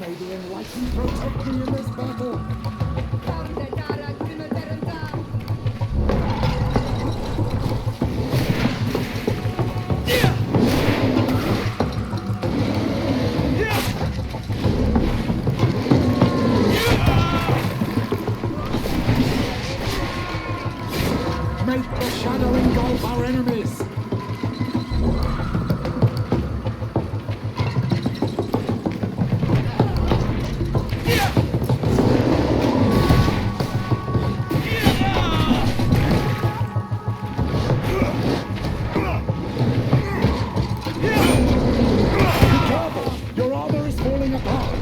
May the enlightened protect me in this battle. Make the shadow engulf our enemies. Your armor is falling apart.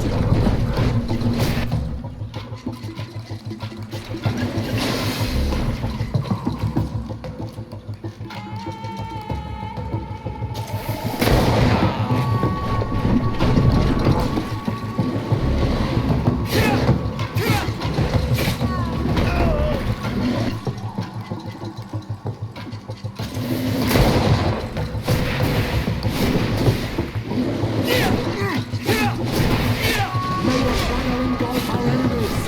May your shadow engulf our enemies.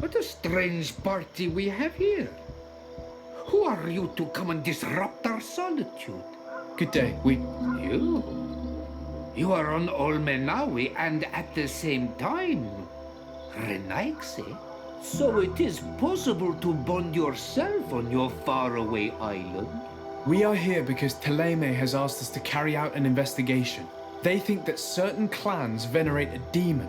What a strange party we have here. Who are you to come and disrupt our solitude? Good day. You? You are on Olmenawi and at the same time, Renaigse. So it is possible to bond yourself on your faraway island? We are here because Teleme has asked us to carry out an investigation. They think that certain clans venerate a demon,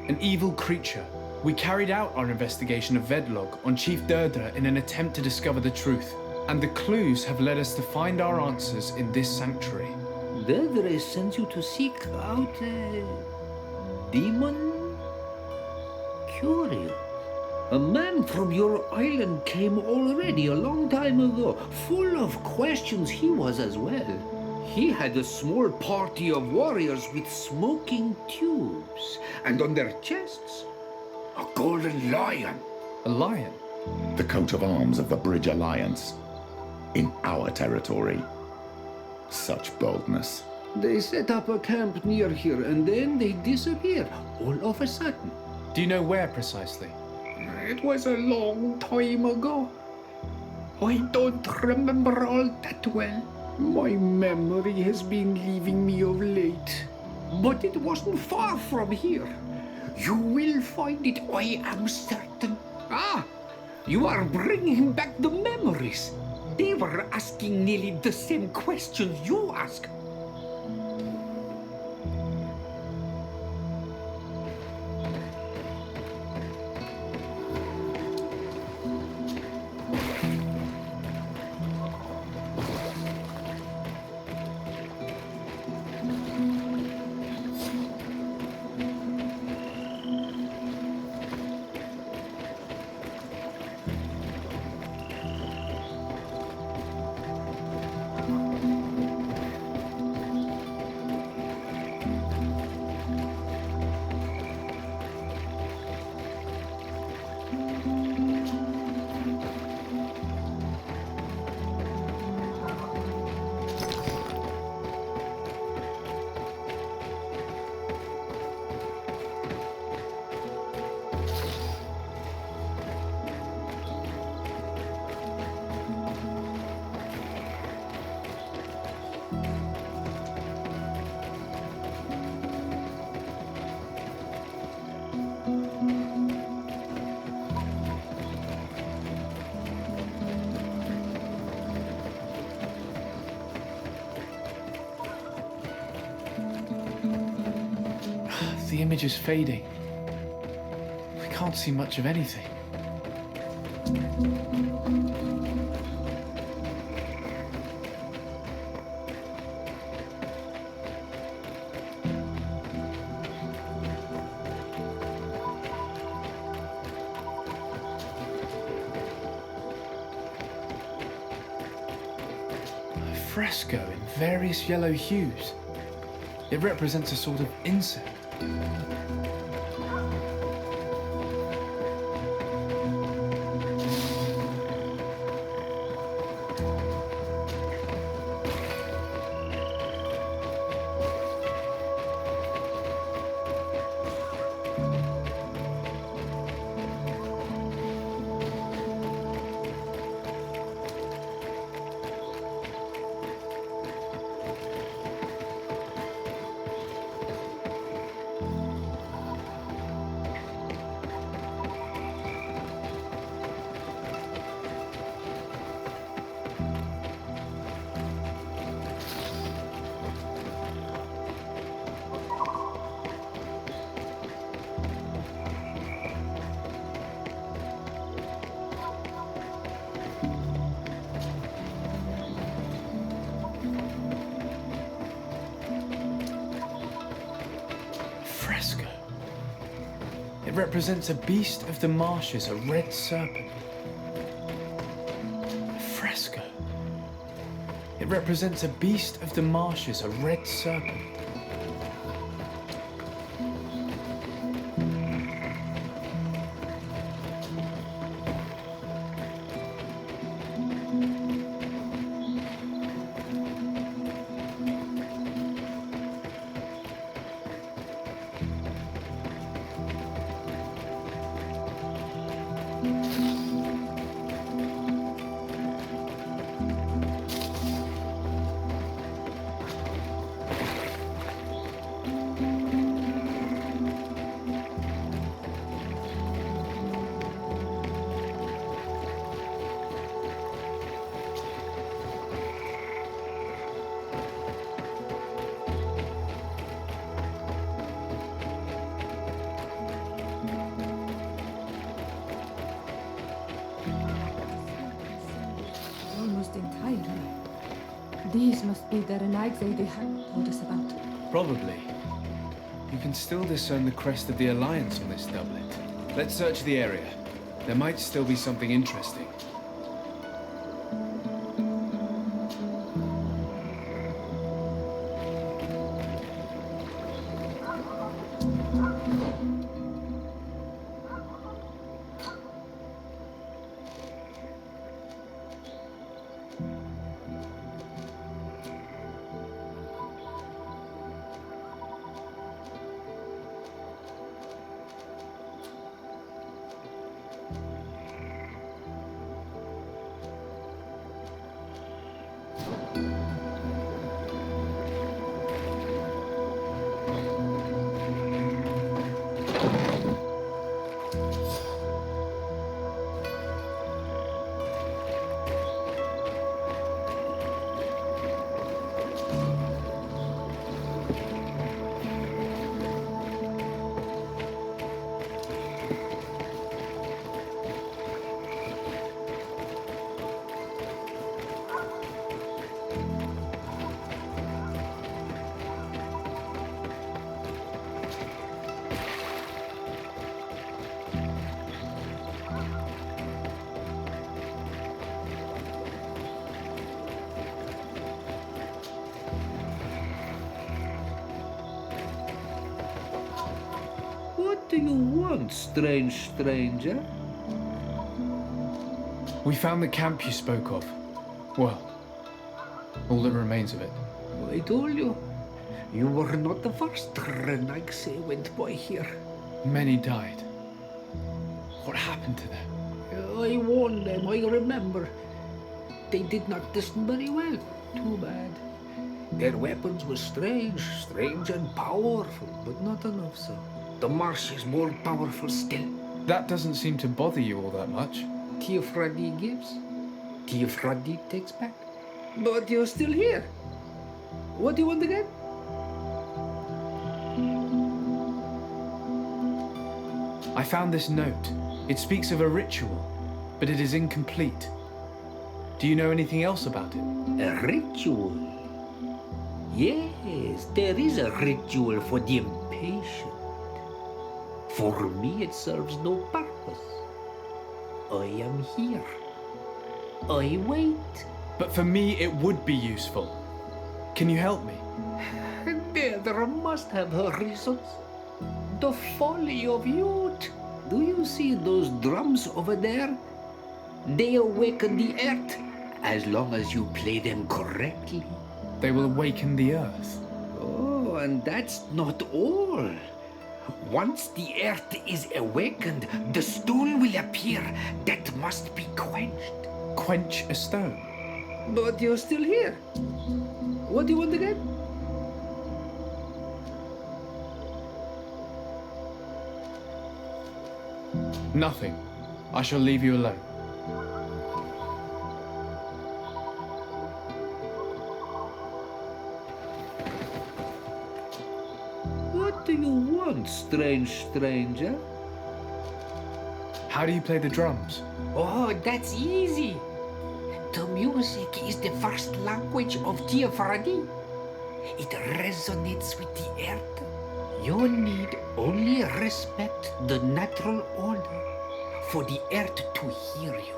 an evil creature. We carried out our investigation of Vedlog on Chief Derdra in an attempt to discover the truth, and the clues have led us to find our answers in this sanctuary. Derdra sends you to seek out a demon? Curious. A man from your island came already a long time ago. Full of questions he was as well. He had a small party of warriors with smoking tubes, and on their chests, a golden lion. A lion? The coat of arms of the Bridge Alliance. In our territory. Such boldness. They set up a camp near here, and then they disappeared, all of a sudden. Do you know where precisely? It was a long time ago. I don't remember all that well. My memory has been leaving me of late. But it wasn't far from here. You will find it, I am certain. Ah, you are bringing back the memories. They were asking nearly the same questions you ask. The image is fading. I can't see much of anything. A fresco in various yellow hues. It represents a sort of insect. Fresco. It represents a beast of the marshes, a red serpent. A fresco. It represents a beast of the marshes, a red serpent. Almost entirely. These must be the Renaigse they have told us about. Probably. You can still discern the crest of the Alliance on this doublet. Let's search the area. There might still be something interesting. do you want, strange stranger? We found the camp you spoke of. Well, all that remains of it. I told you. You were not the first Renaigse went by here. Many died. What happened to them? I warned them, I remember. They did not listen very well. Too bad. Their weapons were strange and powerful, but not enough so. The marsh is more powerful still. That doesn't seem to bother you all that much. Teofradi gives, Teofradi takes back. But you're still here. What do you want again? I found this note. It speaks of a ritual, but it is incomplete. Do you know anything else about it? A ritual? Yes, there is a ritual for the impatient. For me, it serves no purpose. I am here. I wait. But for me, it would be useful. Can you help me? There must have her reasons. The folly of youth. Do you see those drums over there? They awaken the earth, as long as you play them correctly. They will awaken the earth. Oh, and that's not all. Once the earth is awakened, the stone will appear that must be quenched. Quench a stone? But you're still here. What do you want again? Nothing. I shall leave you alone. What do you want, strange stranger? How do you play the drums? Oh, that's easy. The music is the first language of Teofradi. It resonates with the earth. You need only respect the natural order for the earth to hear you.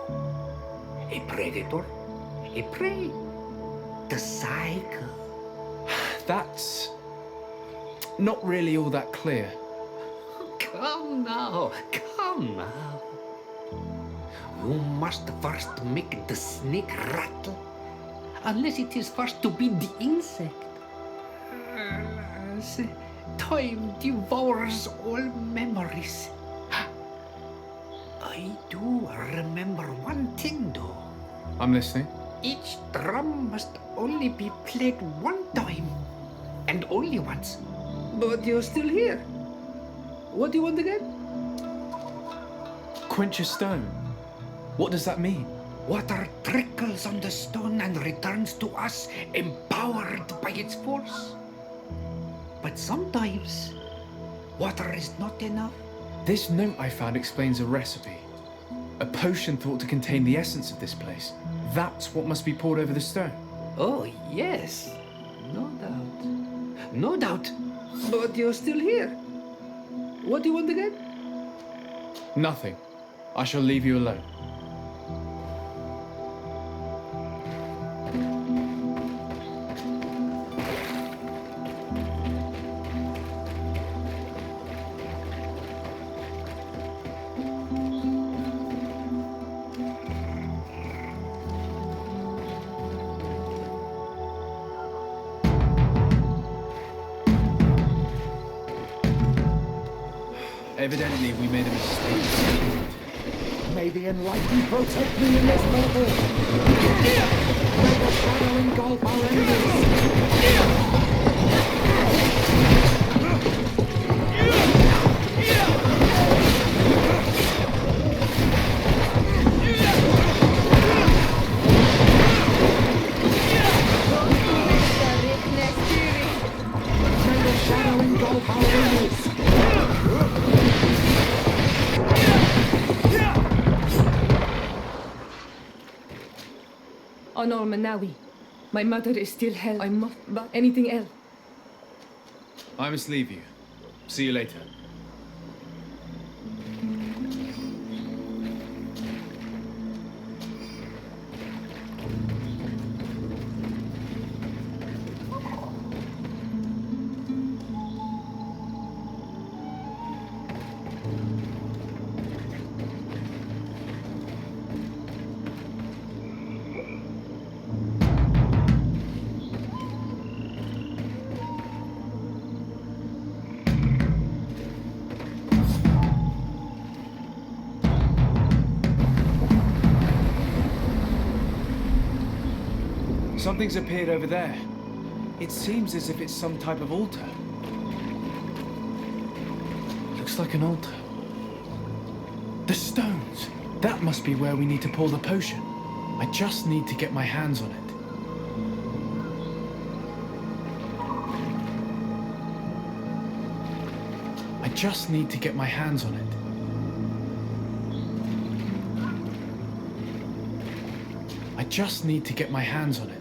A predator, a prey. The cycle. That's not really all that clear. Come now, come now. You must first make the snake rattle, unless it is first to be the insect. Alas, time devours all memories. I do remember one thing though. I'm listening. Each drum must only be played one time, and only once. But you're still here. What do you want again? Quench a stone. What does that mean? Water trickles on the stone and returns to us, empowered by its force. But sometimes, water is not enough. This note I found explains a recipe. A potion thought to contain the essence of this place. That's what must be poured over the stone. Oh, yes. No doubt. No doubt. But you're still here. What do you want again? Nothing. I shall leave you alone. Evidently, we made a mistake. May the enlightened protect me in this battle. May the shadow engulf our enemies. May the shadow engulf our enemies. Honor Manawi. My mother is still held. I must. But anything else? I must leave you. See you later. Something's appeared over there. It seems as if it's some type of altar. Looks like an altar. The stones! That must be where we need to pour the potion. I just need to get my hands on it. I just need to get my hands on it. I just need to get my hands on it.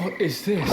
What is this?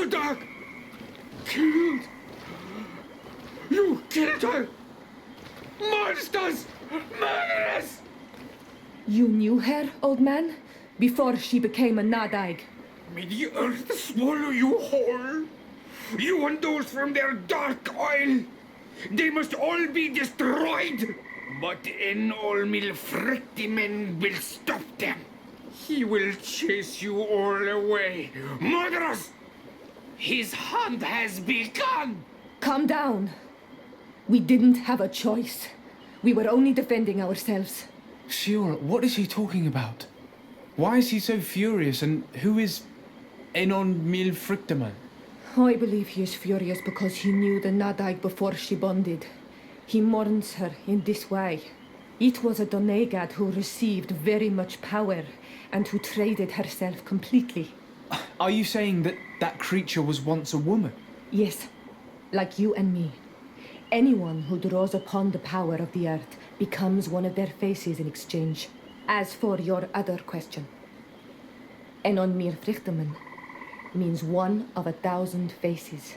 Nadag! Killed! You killed her! Monsters! Murderers! You knew her, old man? Before she became a Nadaig? May the earth swallow you whole! You and those from their dark oil! They must all be destroyed! But Enolmil Frictimen will stop them! He will chase you all away! Murderers! His hunt has begun! Calm down. We didn't have a choice. We were only defending ourselves. Shiora, what is he talking about? Why is he so furious, and who is Enon Mil Frictaman? I believe he is furious because he knew the Nadaig before she bonded. He mourns her in this way. It was a Donegad who received very much power and who traded herself completely. Are you saying that that creature was once a woman? Yes, like you and me. Anyone who draws upon the power of the earth becomes one of their faces in exchange. As for your other question, Enon Mir Frichteman means one of 1,000 faces.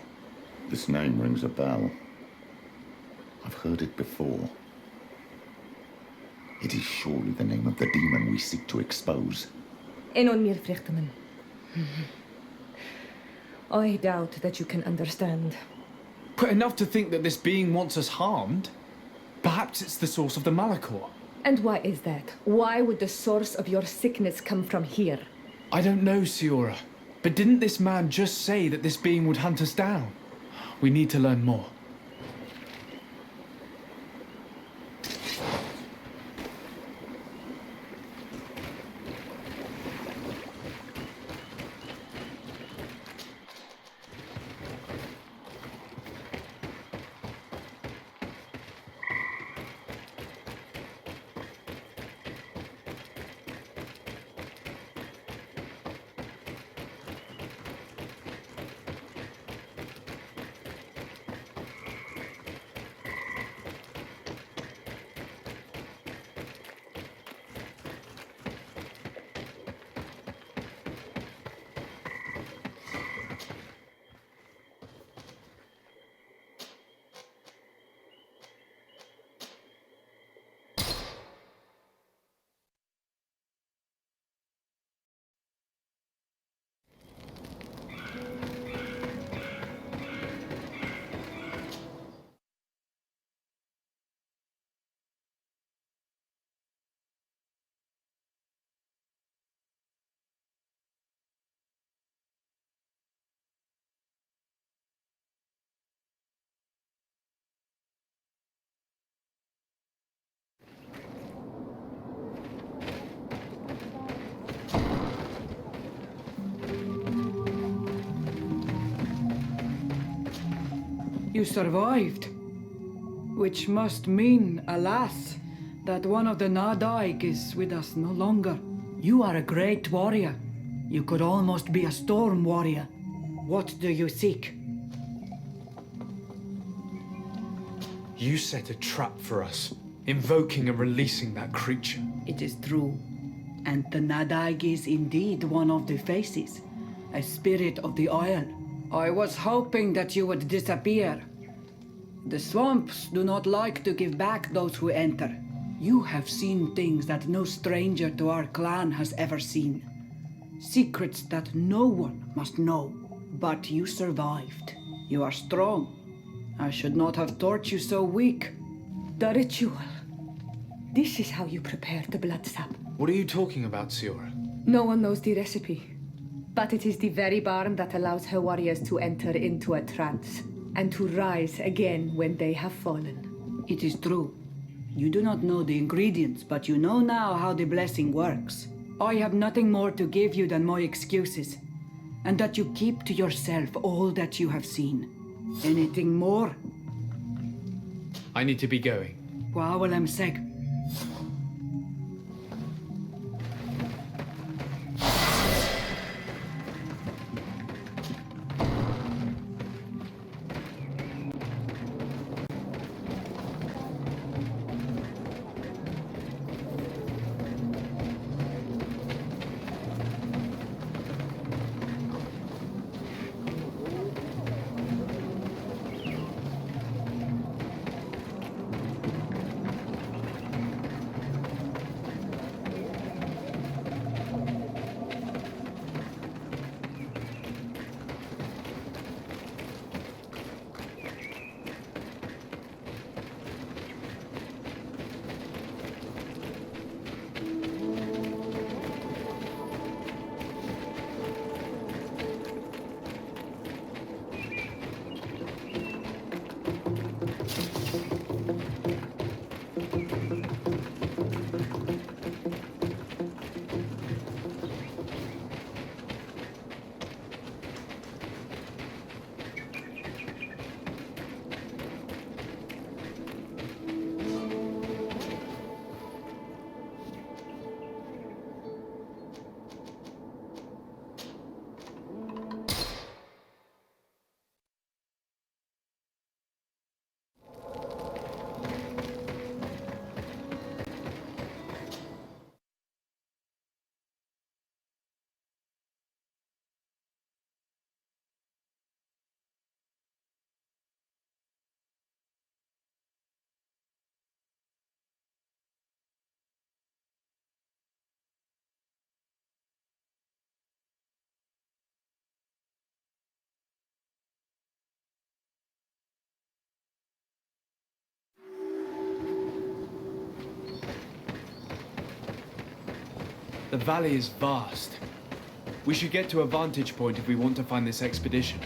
This name rings a bell. I've heard it before. It is surely the name of the demon we seek to expose. Enon Mir Frichteman. I doubt that you can understand. But enough to think that this being wants us harmed? Perhaps it's the source of the Malachor. And why is that? Why would the source of your sickness come from here? I don't know, Siora. But didn't this man just say that this being would hunt us down? We need to learn more. You survived. Which must mean, alas, that one of the Nadaig is with us no longer. You are a great warrior. You could almost be a storm warrior. What do you seek? You set a trap for us, invoking and releasing that creature. It is true. And the Nadaig is indeed one of the faces, a spirit of the Isle. I was hoping that you would disappear. The swamps do not like to give back those who enter. You have seen things that no stranger to our clan has ever seen. Secrets that no one must know. But you survived. You are strong. I should not have thought you so weak. The ritual. This is how you prepare the blood sap. What are you talking about, Siora? No one knows the recipe. But it is the very barn that allows her warriors to enter into a trance and to rise again when they have fallen. It is true. You do not know the ingredients, but you know now how the blessing works. I have nothing more to give you than my excuses, and that you keep to yourself all that you have seen. Anything more? I need to be going. Waawalam seg. The valley is vast. We should get to a vantage point if we want to find this expedition.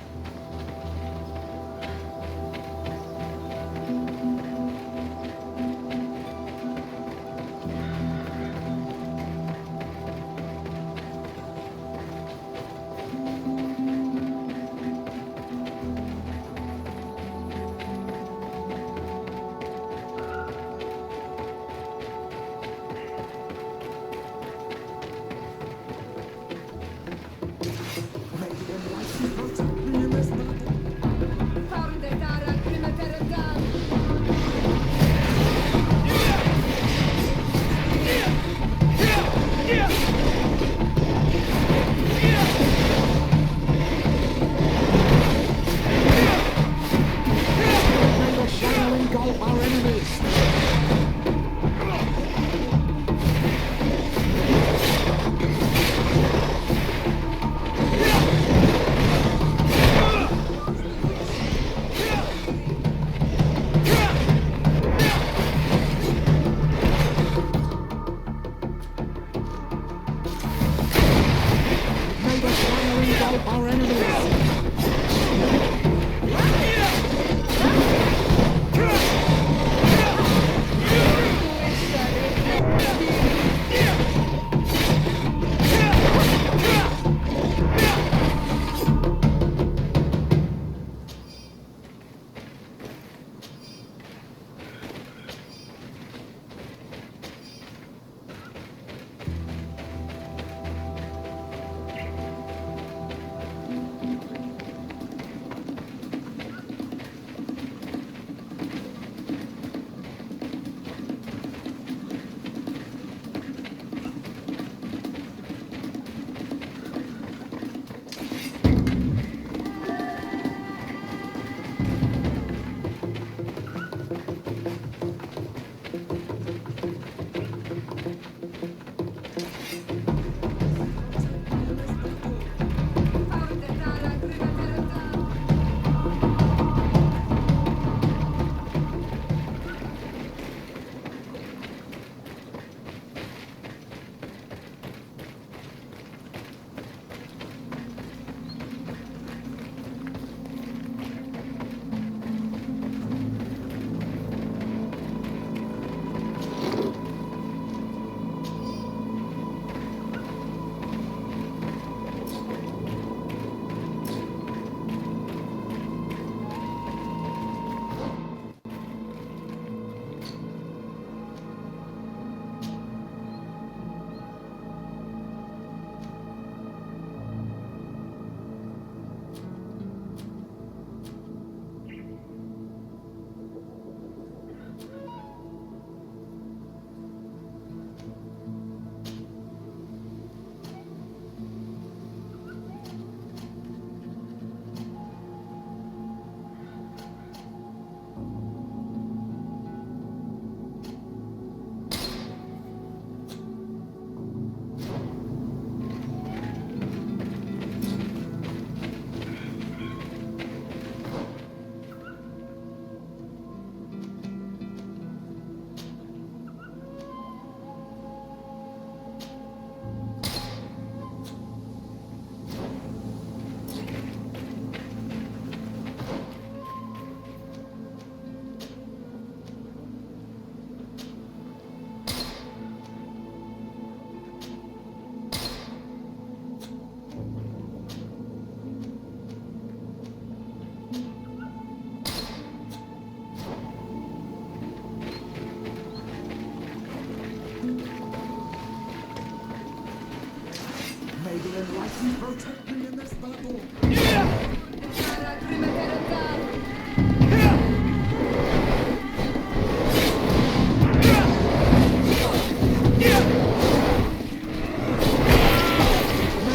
Enlighten, protect me in this battle. May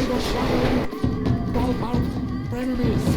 the shadow engulf our enemies.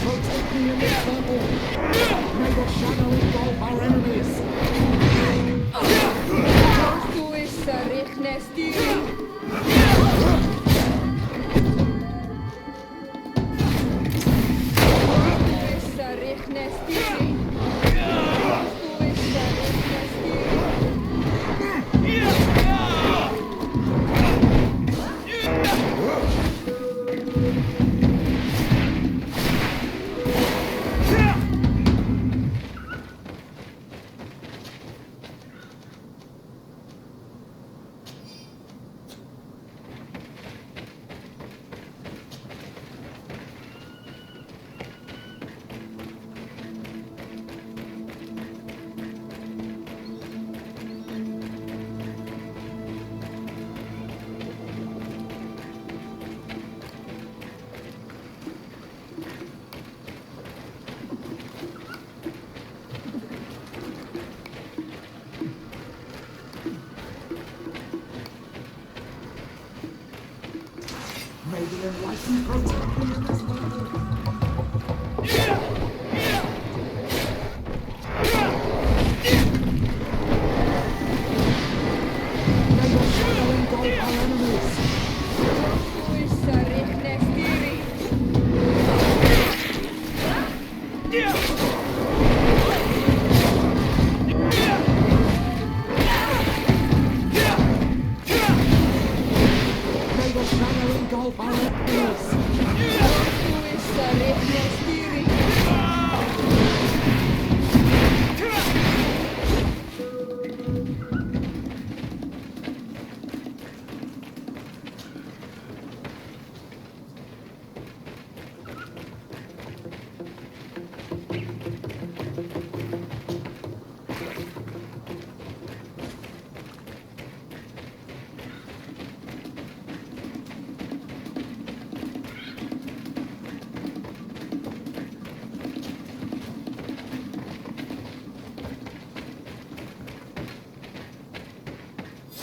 Protect me in this battle! May the shadow engulf our enemies! Du ist Rechnestiri. May the enlightened protect me in this battle! May the shadow engulf our enemies! May the shadow engulf our enemies!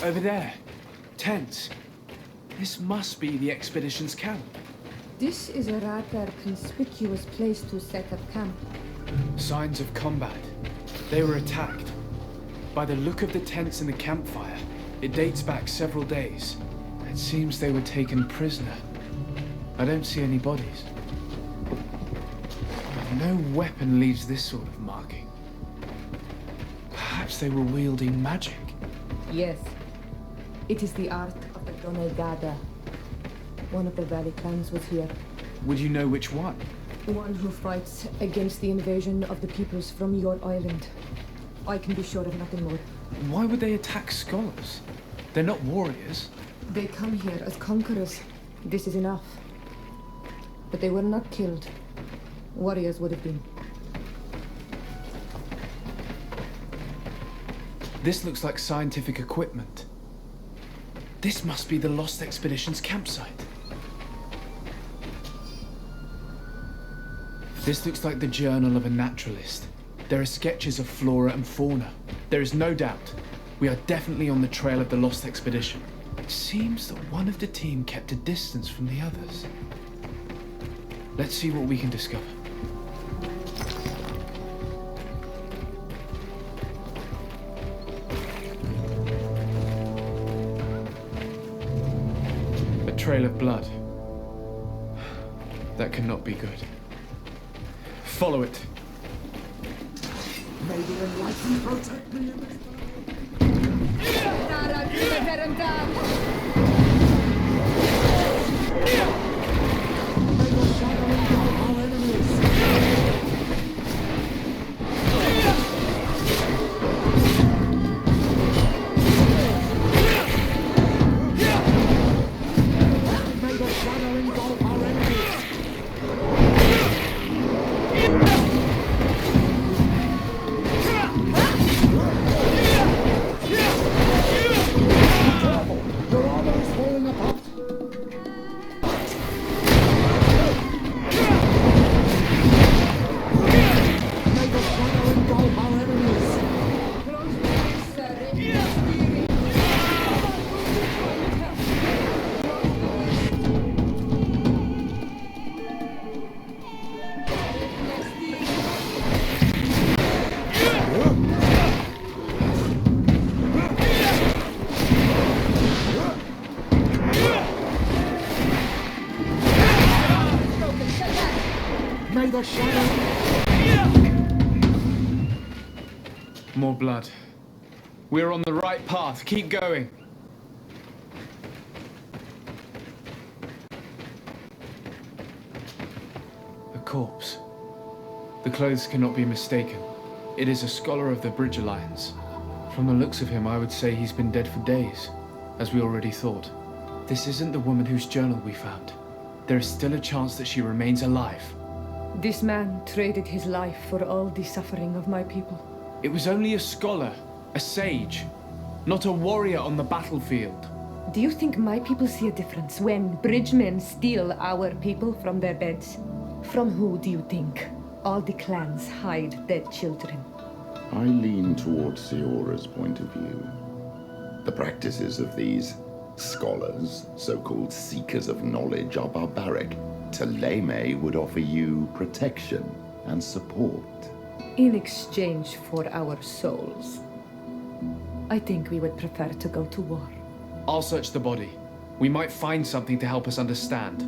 Over there. Tents. This must be the expedition's camp. This is a rather conspicuous place to set up camp. Signs of combat. They were attacked. By the look of the tents and the campfire, it dates back several days. It seems they were taken prisoner. I don't see any bodies. No weapon leaves this sort of marking. Perhaps they were wielding magic. Yes. It is the art of the Donegada. One of the valley clans was here. Would you know which one? One who fights against the invasion of the peoples from your island. I can be sure of nothing more. Why would they attack scholars? They're not warriors. They come here as conquerors. This is enough. But they were not killed. Warriors would have been. This looks like scientific equipment. This must be the Lost Expedition's campsite. This looks like the journal of a naturalist. There are sketches of flora and fauna. There is no doubt. We are definitely on the trail of the Lost Expedition. It seems that one of the team kept a distance from the others. Let's see what we can discover. A trail of blood. That cannot be good. Follow it. May the enlightened protect me in this May the shadow engulf our enemies! the shadow. More blood. We're on the right path. Keep going. A corpse. The clothes cannot be mistaken. It is a scholar of the Bridge Alliance. From the looks of him, I would say he's been dead for days, as we already thought. This isn't the woman whose journal we found. There is still a chance that she remains alive. This man traded his life for all the suffering of my people. It was only a scholar, a sage, not a warrior on the battlefield. Do you think my people see a difference when bridgemen steal our people from their beds? From who do you think all the clans hide their children? I lean towards Seora's point of view. The practices of these scholars, so-called seekers of knowledge, are barbaric. Taleme would offer you protection and support. In exchange for our souls. I think we would prefer to go to war. I'll search the body. We might find something to help us understand.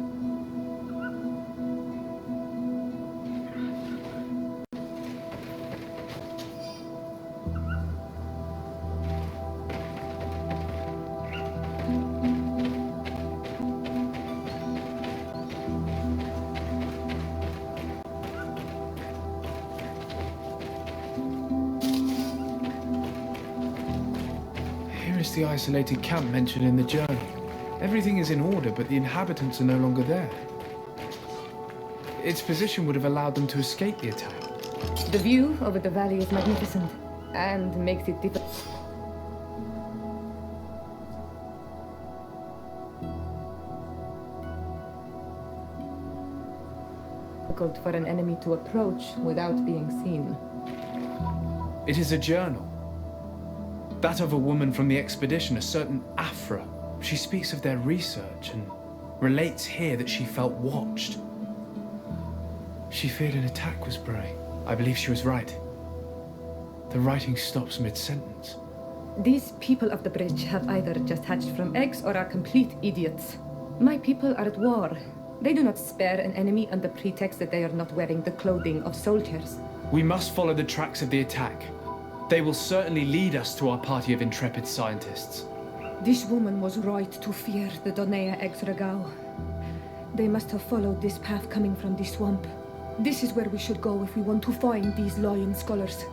The isolated camp mentioned in the journal. Everything is in order, but the inhabitants are no longer there. Its position would have allowed them to escape the attack. The view over the valley is magnificent, and makes it difficult for an enemy to approach without being seen. It is a journal. That of a woman from the expedition, a certain Afra. She speaks of their research and relates here that she felt watched. She feared an attack was brewing. I believe she was right. The writing stops mid-sentence. These people of the bridge have either just hatched from eggs or are complete idiots. My people are at war. They do not spare an enemy under pretext that they are not wearing the clothing of soldiers. We must follow the tracks of the attack. They will certainly lead us to our party of intrepid scientists. This woman was right to fear the Donea Exregao. They must have followed this path coming from the swamp. This is where we should go if we want to find these lion scholars.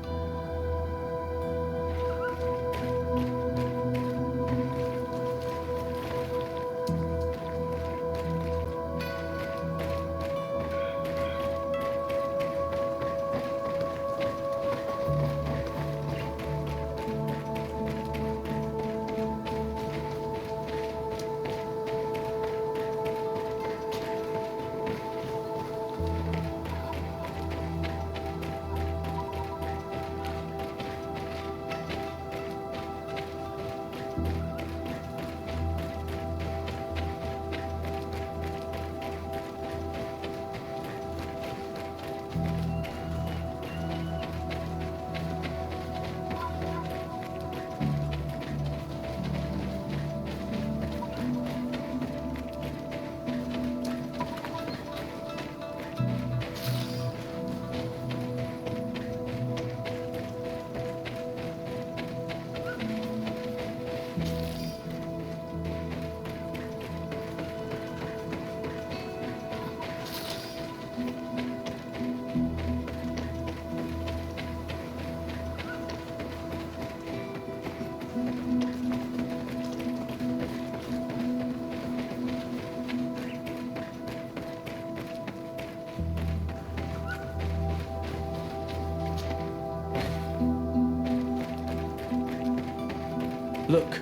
Look,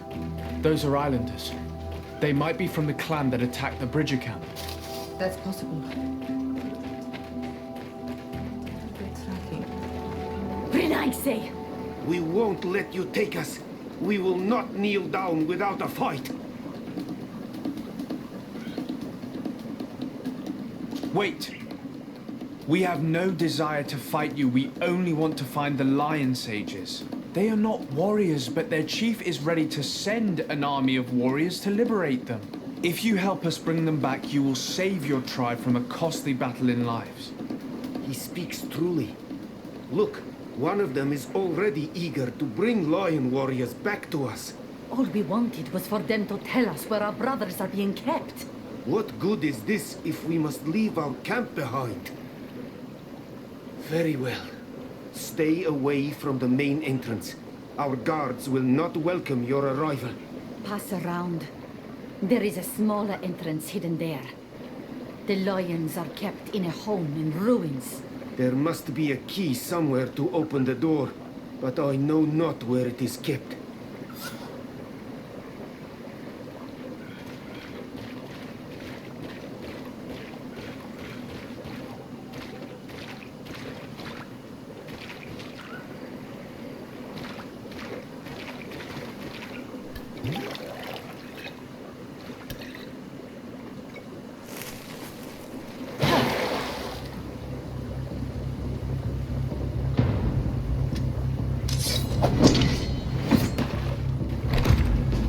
those are islanders. They might be from the clan that attacked the Bridger camp. That's possible. They're tracking. Renaise! We won't let you take us. We will not kneel down without a fight. Wait! We have no desire to fight you. We only want to find the Lion Sages. They are not warriors, but their chief is ready to send an army of warriors to liberate them. If you help us bring them back, you will save your tribe from a costly battle in lives. He speaks truly. Look, one of them is already eager to bring lion warriors back to us. All we wanted was for them to tell us where our brothers are being kept. What good is this if we must leave our camp behind? Very well. Stay away from the main entrance. Our guards will not welcome your arrival. Pass around. There is a smaller entrance hidden there. The lions are kept in a home in ruins. There must be a key somewhere to open the door, but I know not where it is kept.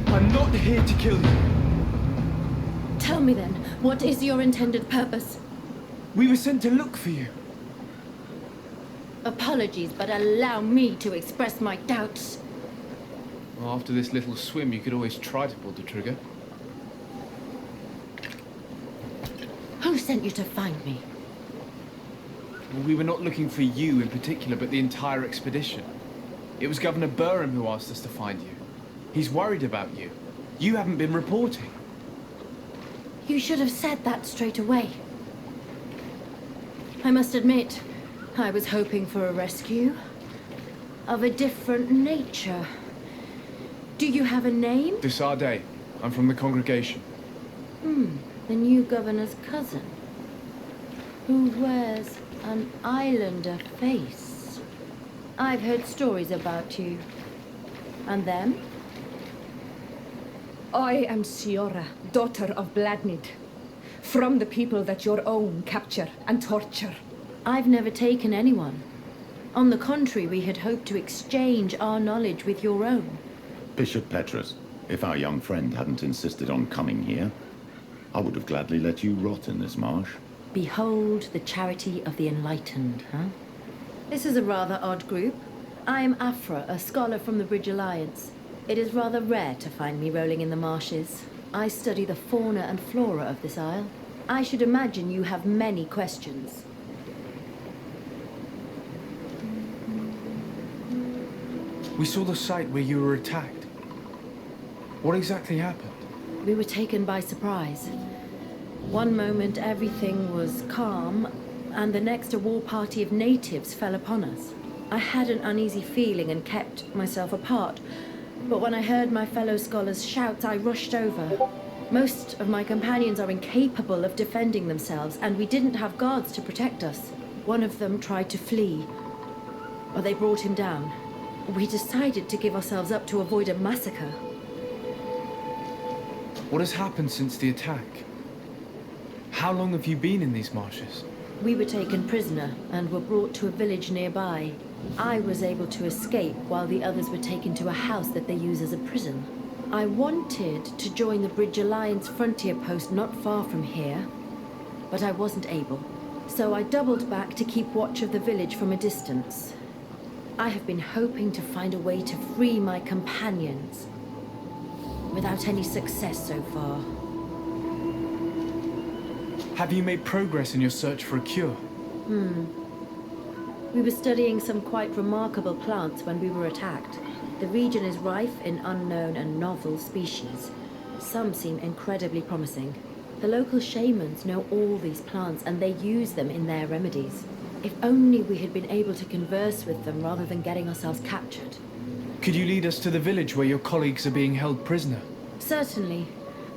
I'm not here to kill you. Tell me then, what is your intended purpose? We were sent to look for you. Apologies, but allow me to express my doubts. Well, after this little swim, you could always try to pull the trigger. Who sent you to find me? Well, we were not looking for you in particular, but the entire expedition. It was Governor Burham who asked us to find you. He's worried about you. You haven't been reporting. You should have said that straight away. I must admit, I was hoping for a rescue. Of a different nature. Do you have a name? Desade. I'm from the congregation. The new governor's cousin. Who wears an islander face. I've heard stories about you. And them? I am Siora, daughter of Bladnid. From the people that your own capture and torture. I've never taken anyone. On the contrary, we had hoped to exchange our knowledge with your own. Bishop Petrus, if our young friend hadn't insisted on coming here, I would have gladly let you rot in this marsh. Behold the charity of the enlightened, huh? This is a rather odd group. I am Afra, a scholar from the Bridge Alliance. It is rather rare to find me rolling in the marshes. I study the fauna and flora of this isle. I should imagine you have many questions. We saw the site where you were attacked. What exactly happened? We were taken by surprise. One moment everything was calm, and the next a war party of natives fell upon us. I had an uneasy feeling and kept myself apart. But when I heard my fellow scholars' shouts, I rushed over. Most of my companions are incapable of defending themselves, and we didn't have guards to protect us. One of them tried to flee, but they brought him down. We decided to give ourselves up to avoid a massacre. What has happened since the attack? How long have you been in these marshes? We were taken prisoner and were brought to a village nearby. I was able to escape while the others were taken to a house that they use as a prison. I wanted to join the Bridge Alliance frontier post not far from here, but I wasn't able. So I doubled back to keep watch of the village from a distance. I have been hoping to find a way to free my companions, without any success so far. Have you made progress in your search for a cure? We were studying some quite remarkable plants when we were attacked. The region is rife in unknown and novel species. Some seem incredibly promising. The local shamans know all these plants and they use them in their remedies. If only we had been able to converse with them rather than getting ourselves captured. Could you lead us to the village where your colleagues are being held prisoner? Certainly.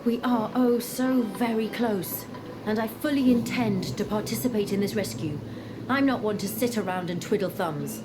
We are, oh, so very close. And I fully intend to participate in this rescue. I'm not one to sit around and twiddle thumbs.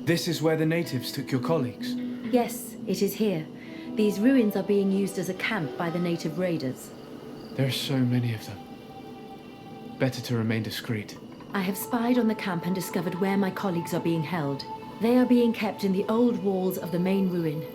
This is where the natives took your colleagues. Yes, it is here. These ruins are being used as a camp by the native raiders. There are so many of them. Better to remain discreet. I have spied on the camp and discovered where my colleagues are being held. They are being kept in the old walls of the main ruin.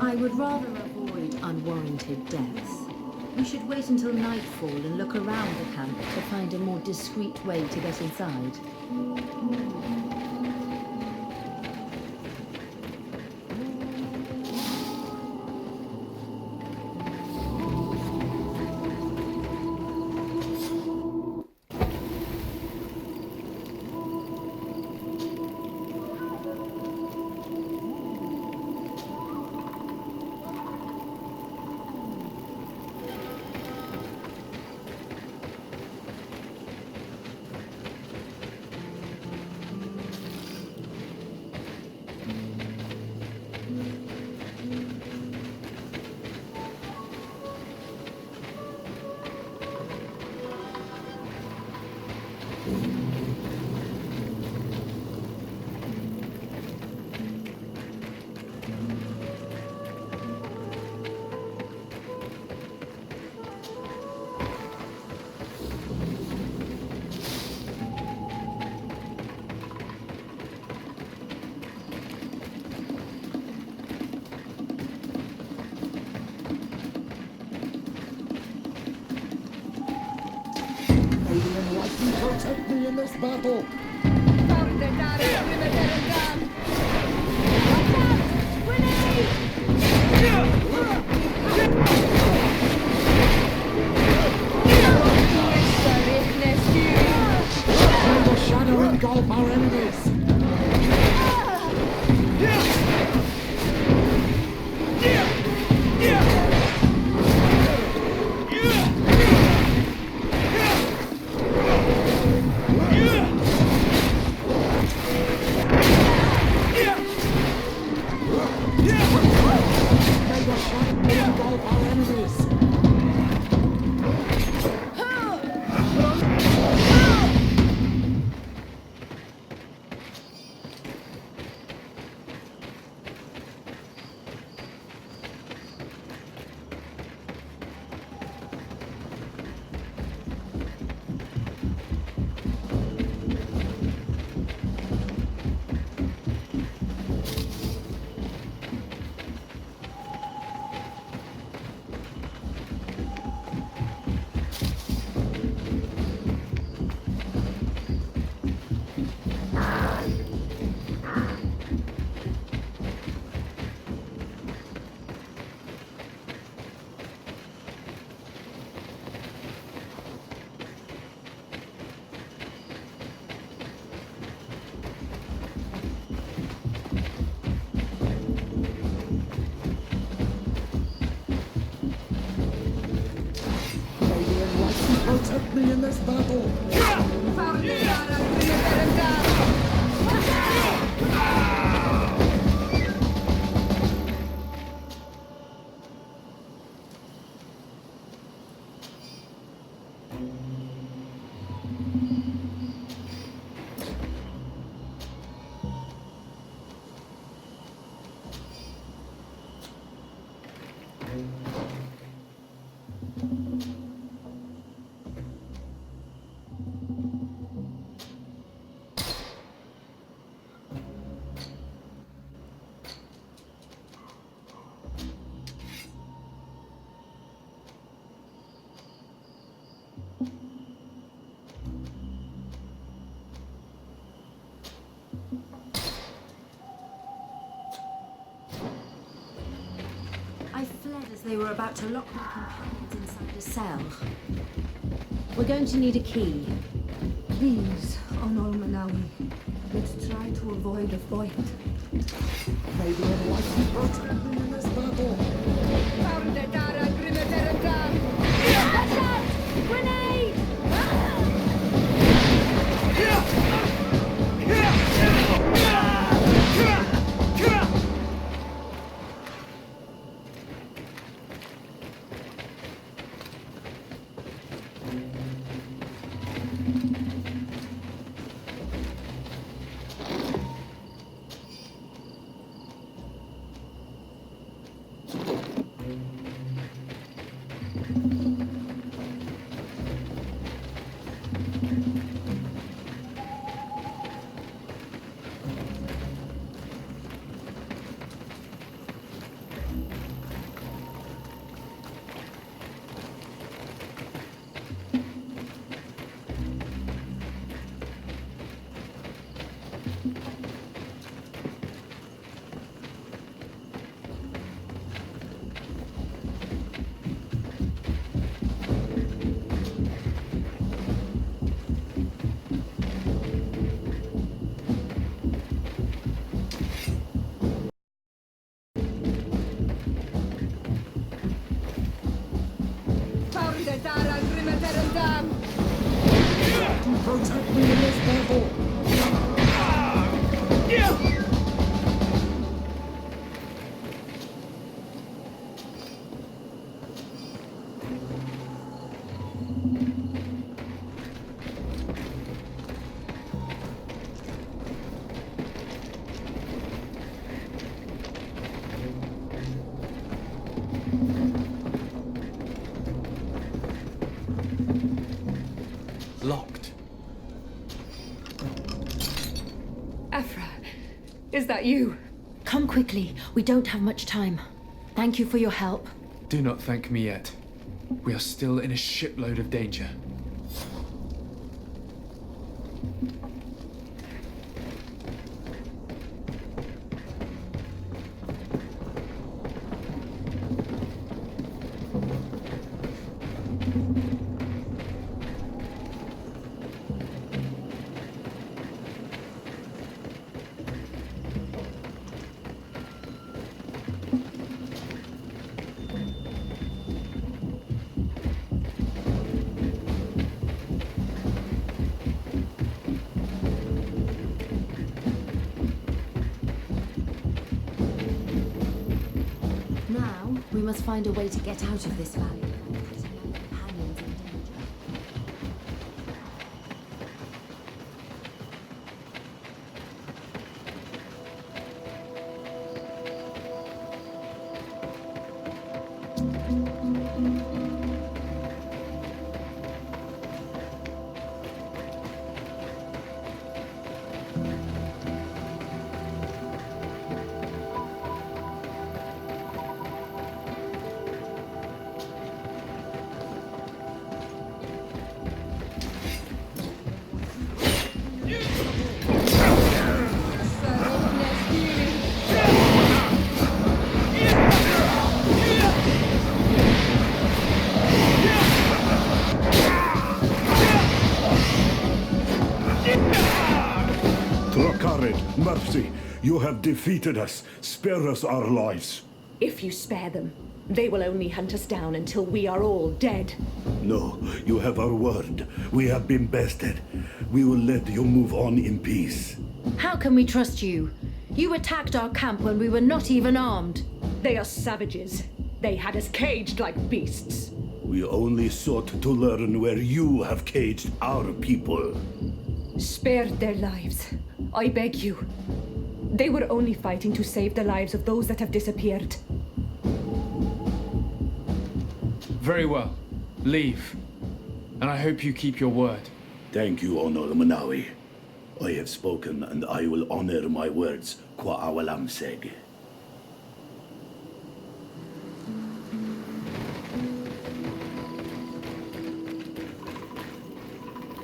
I would rather avoid unwarranted deaths. We should wait until nightfall and look around the camp to find a more discreet way to get inside. Protect me in this battle! May the shadow engulf our enemies! Protect me in this battle! I fled as they were about to lock my companions inside a cell. We're going to need a key. Please, Honor Manawi, let's try to avoid a fight. May the Enlightened protect me in this battle! Grenade! protect me in this battle. Locked. Afra, is that you? Come quickly. We don't have much time. Thank you for your help. Do not thank me yet. We are still in a shipload of danger. Now, we must find a way to get out of this valley. Putting our companions in danger. Mercy, you have defeated us. Spare us our lives. If you spare them, they will only hunt us down until we are all dead. No, you have our word. We have been bested. We will let you move on in peace. How can we trust you? You attacked our camp when we were not even armed. They are savages. They had us caged like beasts. We only sought to learn where you have caged our people. Spare their lives. I beg you. They were only fighting to save the lives of those that have disappeared. Very well. Leave. And I hope you keep your word. Thank you, Honor Manawi. I have spoken, and I will honor my words, qua awalam seg.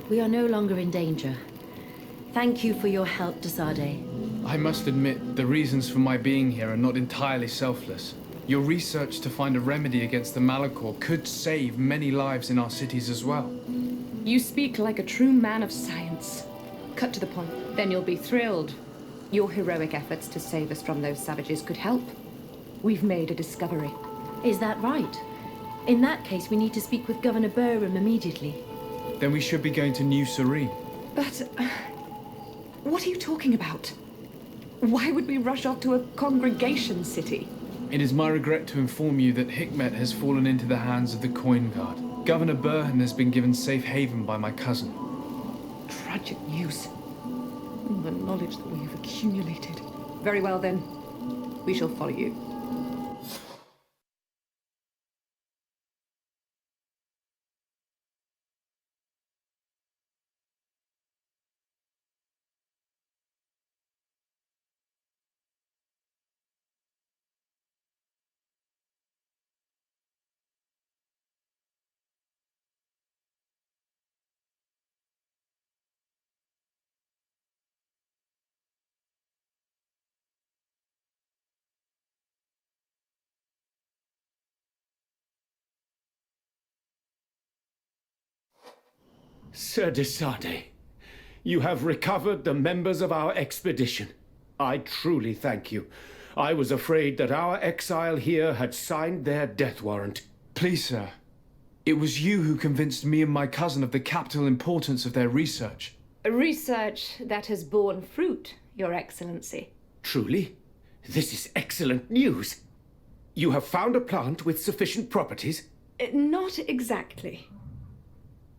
We are no longer in danger. Thank you for your help, Desade. I must admit, the reasons for my being here are not entirely selfless. Your research to find a remedy against the Malachor could save many lives in our cities as well. You speak like a true man of science. Cut to the point. Then you'll be thrilled. Your heroic efforts to save us from those savages could help. We've made a discovery. Is that right? In that case, we need to speak with Governor Burham immediately. Then we should be going to New Serene. But... what are you talking about? Why would we rush off to a congregation city? It is my regret to inform you that Hikmet has fallen into the hands of the Coin Guard. Governor Burhan has been given safe haven by my cousin. Tragic news. All the knowledge that we have accumulated. Very well then. We shall follow you. Sir Desade, you have recovered the members of our expedition. I truly thank you. I was afraid that our exile here had signed their death warrant. Please, sir. It was you who convinced me and my cousin of the capital importance of their research. Research that has borne fruit, Your Excellency. Truly? This is excellent news. You have found a plant with sufficient properties? Not exactly.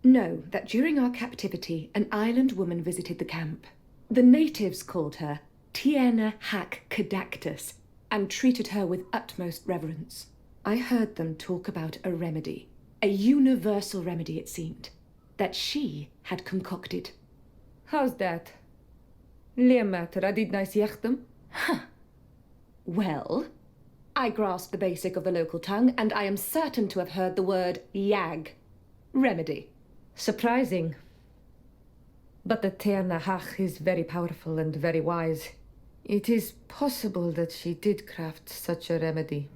Know that during our captivity, an island woman visited the camp. The natives called her Tiena Hac Cadactus and treated her with utmost reverence. I heard them talk about a remedy, a universal remedy it seemed, that she had concocted. How's that? Huh. Well, I grasp the basic of the local tongue, and I am certain to have heard the word yag. Remedy. Surprising. But the Tearnahach is very powerful and very wise. It is possible that she did craft such a remedy.